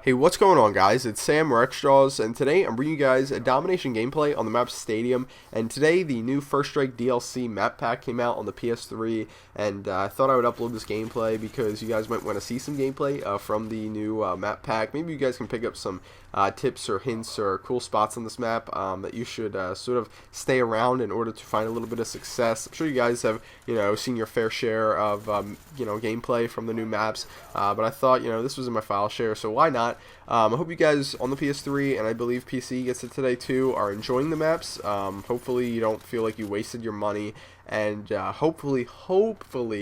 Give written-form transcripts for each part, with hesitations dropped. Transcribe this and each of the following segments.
Hey, what's going on, guys? It's Sam Rexstraws, and today I'm bringing you guys a domination gameplay on the map Stadium. And today, the new First Strike DLC map pack came out on the PS3, and I thought I would upload this gameplay because you guys might want to see some gameplay from the new map pack. Maybe you guys can pick up some tips or hints or cool spots on this map that you should sort of stay around in order to find a little bit of success. I'm sure you guys have, seen your fair share of, gameplay from the new maps, but I thought, this was in my file share, so why not? I hope you guys on the PS3, and I believe PC gets it today too, are enjoying the maps. Hopefully you don't feel like you wasted your money, and hopefully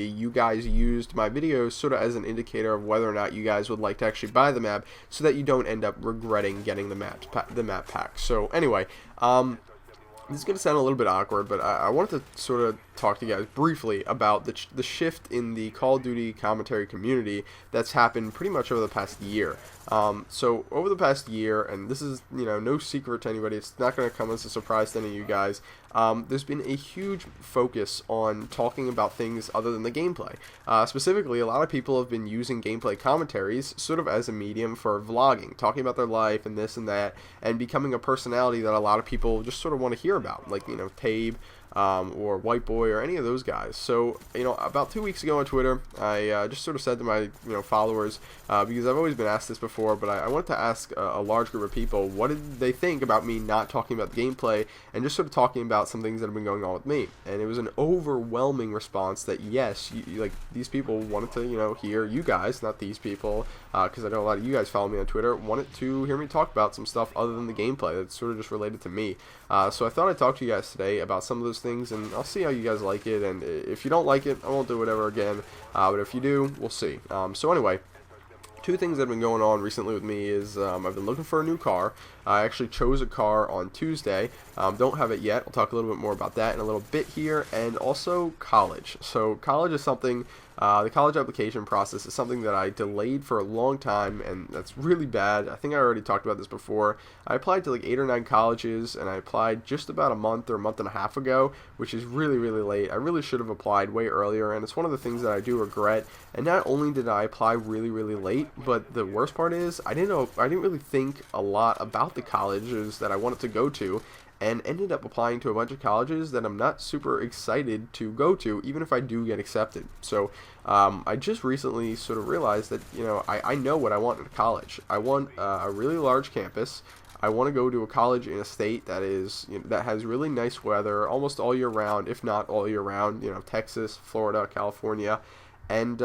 you guys used my videos sort of as an indicator of whether or not you guys would like to actually buy the map, so that you don't end up regretting getting the map pack. So anyway, this is going to sound a little bit awkward, but I wanted to sort of talk to you guys briefly about the shift in the Call of Duty commentary community that's happened pretty much over the past year. So over the past year, and this is no secret to anybody, it's not going to come as a surprise to any of you guys, there's been a huge focus on talking about things other than the gameplay. Specifically, a lot of people have been using gameplay commentaries sort of as a medium for vlogging, talking about their life and this and that, and becoming a personality that a lot of people just sort of want to hear about, like Tabe, or White Boy, or any of those guys. So, about 2 weeks ago on Twitter, I just sort of said to my, followers, because I've always been asked this before, but I wanted to ask a large group of people, what did they think about me not talking about the gameplay, and just sort of talking about some things that have been going on with me. And it was an overwhelming response that, yes, like, these people wanted to, hear you guys, not these people, because I know a lot of you guys follow me on Twitter, wanted to hear me talk about some stuff other than the gameplay that's sort of just related to me. So I thought I'd talk to you guys today about some of those things, and I'll see how you guys like it, and if you don't like it, I won't do whatever again, but if you do, we'll see. So anyway, two things that have been going on recently with me is I've been looking for a new car. I actually chose a car on Tuesday. Don't have it yet. I'll talk a little bit more about that in a little bit here. And also college. So college is something, the college application process is something that I delayed for a long time, and that's really bad. I think I already talked about this before. I applied to like 8 or 9 colleges, and I applied just about a month or a month and a half ago, which is really, really late. I really should have applied way earlier, and it's one of the things that I do regret. And not only did I apply really, really late, but the worst part is I didn't really think a lot about the colleges that I wanted to go to, and ended up applying to a bunch of colleges that I'm not super excited to go to, even if I do get accepted. So I just recently sort of realized that I know what I want in college. I want a really large campus. I want to go to a college in a state that is that has really nice weather almost all year round, if not all year round. Texas, Florida, California, and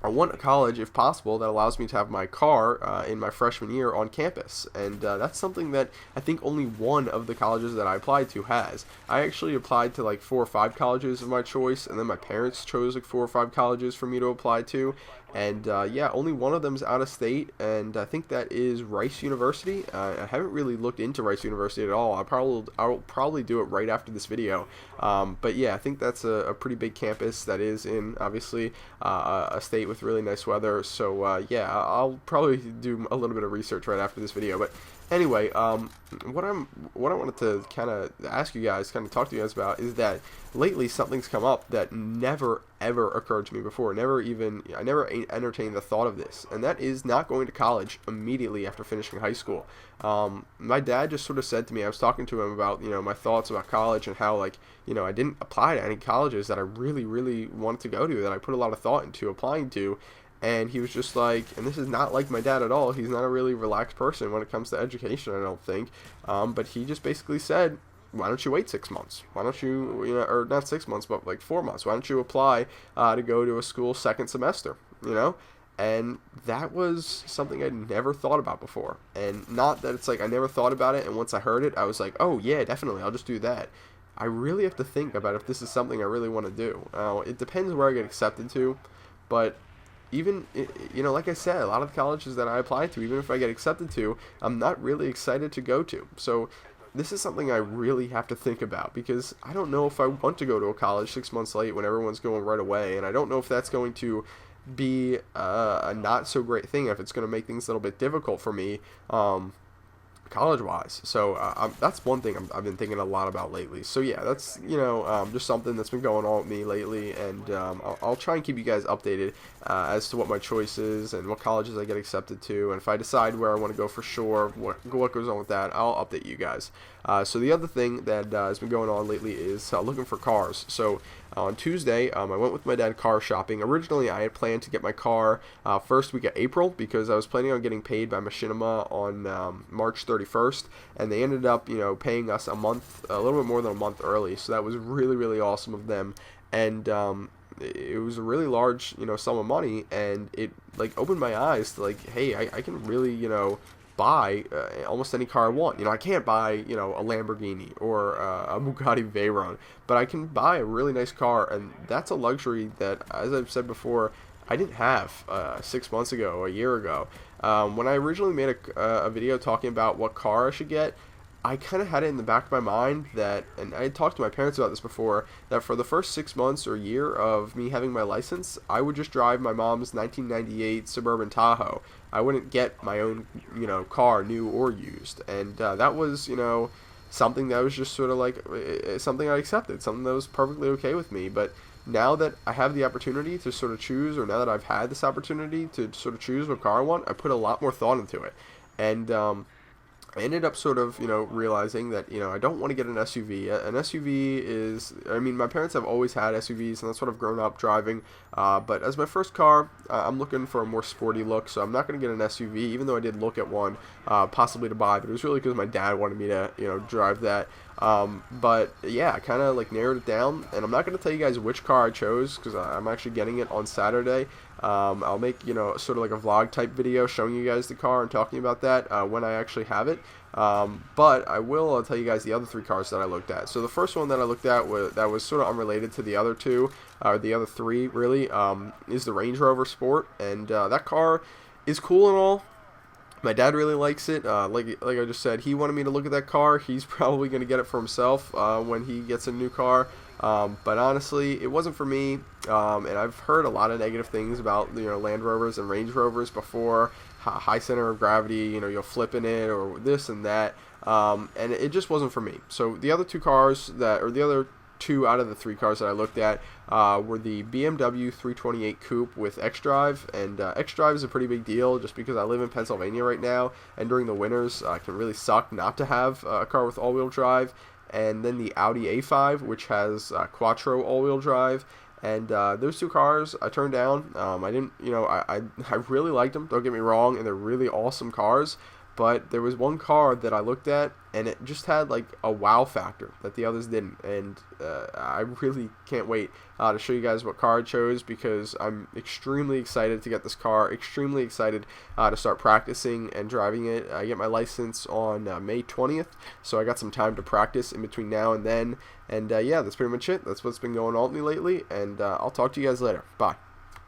I want a college, if possible, that allows me to have my car in my freshman year on campus. And that's something that I think only one of the colleges that I applied to has. I actually applied to like 4 or 5 colleges of my choice, and then my parents chose like 4 or 5 colleges for me to apply to. And yeah, only one of them's out of state, and I think that is Rice University. I haven't really looked into Rice University at all. I'll probably do it right after this video. But yeah, I think that's a pretty big campus that is in, obviously, a state with really nice weather. So yeah, I'll probably do a little bit of research right after this video. But anyway, what I wanted to kind of ask you guys, kind of talk to you guys about, is that lately something's come up that never ever occurred to me before. I never entertained the thought of this, and that is not going to college immediately after finishing high school. My dad just sort of said to me, I was talking to him about my thoughts about college, and how I didn't apply to any colleges that I really, really wanted to go to, that I put a lot of thought into applying to. And he was just like, and this is not like my dad at all, he's not a really relaxed person when it comes to education, I don't think, but he just basically said, why don't you wait 6 months? Why don't you, or not 6 months, but like 4 months, why don't you apply to go to a school second semester, And that was something I'd never thought about before. And not that it's like I never thought about it, and once I heard it, I was like, oh yeah, definitely, I'll just do that. I really have to think about if this is something I really want to do. It depends where I get accepted to, but even, like I said, a lot of the colleges that I apply to, even if I get accepted to, I'm not really excited to go to. So this is something I really have to think about, because I don't know if I want to go to a college 6 months late when everyone's going right away, and I don't know if that's going to be a not so great thing, if it's going to make things a little bit difficult for me college-wise. So that's one thing I've been thinking a lot about lately. So yeah, that's just something that's been going on with me lately, and I'll try and keep you guys updated as to what my choice is and what colleges I get accepted to, and if I decide where I want to go for sure, what goes on with that, I'll update you guys. So the other thing that has been going on lately is looking for cars. So on Tuesday, I went with my dad car shopping. Originally, I had planned to get my car first week of April because I was planning on getting paid by Machinima on March 31st, and they ended up, paying us a little bit more than a month early. So that was really, really awesome of them, and it was a really large, sum of money, and it opened my eyes to hey, I can really, buy almost any car I want. I can't buy, a Lamborghini or a Bugatti Veyron, but I can buy a really nice car, and that's a luxury that, as I've said before, I didn't have 6 months ago, a year ago. When I originally made a video talking about what car I should get, I kind of had it in the back of my mind that, and I had talked to my parents about this before, that for the first 6 months or year of me having my license, I would just drive my mom's 1998 Suburban Tahoe. I wouldn't get my own, car, new or used. And that was, something that was just sort of something I accepted, something that was perfectly okay with me. But now that I have the opportunity to sort of choose, or now that I've had this opportunity to sort of choose what car I want, I put a lot more thought into it. And I ended up sort of, realizing that, I don't want to get an SUV. An SUV is, my parents have always had SUVs, and that's what I've grown up driving. But as my first car, I'm looking for a more sporty look, so I'm not going to get an SUV, even though I did look at one, possibly to buy. But it was really because my dad wanted me to, drive that. But yeah, I kind of narrowed it down, and I'm not going to tell you guys which car I chose because I'm actually getting it on Saturday. I'll make, sort of a vlog type video showing you guys the car and talking about that when I actually have it. But I'll tell you guys the other three cars that I looked at. So the first one that I looked at that was sort of unrelated to the other two, or the other three really, is the Range Rover Sport, and that car is cool and all. My dad really likes it. Like I just said, he wanted me to look at that car. He's probably going to get it for himself when he gets a new car. But honestly, it wasn't for me. And I've heard a lot of negative things about Land Rovers and Range Rovers before. High center of gravity, you'll flip in it or this and that. And it just wasn't for me. So the other two out of the three cars that I looked at were the BMW 328 Coupe with xDrive, and xDrive is a pretty big deal just because I live in Pennsylvania right now, and during the winters it can really suck not to have a car with all-wheel drive. And then the Audi A5, which has Quattro all-wheel drive. And those two cars I turned down. I didn't, I really liked them, don't get me wrong, and they're really awesome cars. But there was one car that I looked at, and it just had a wow factor that the others didn't. And I really can't wait to show you guys what car I chose, because I'm extremely excited to get this car, extremely excited to start practicing and driving it. I get my license on May 20th, so I got some time to practice in between now and then. And yeah, that's pretty much it. That's what's been going on with me lately, and I'll talk to you guys later. Bye.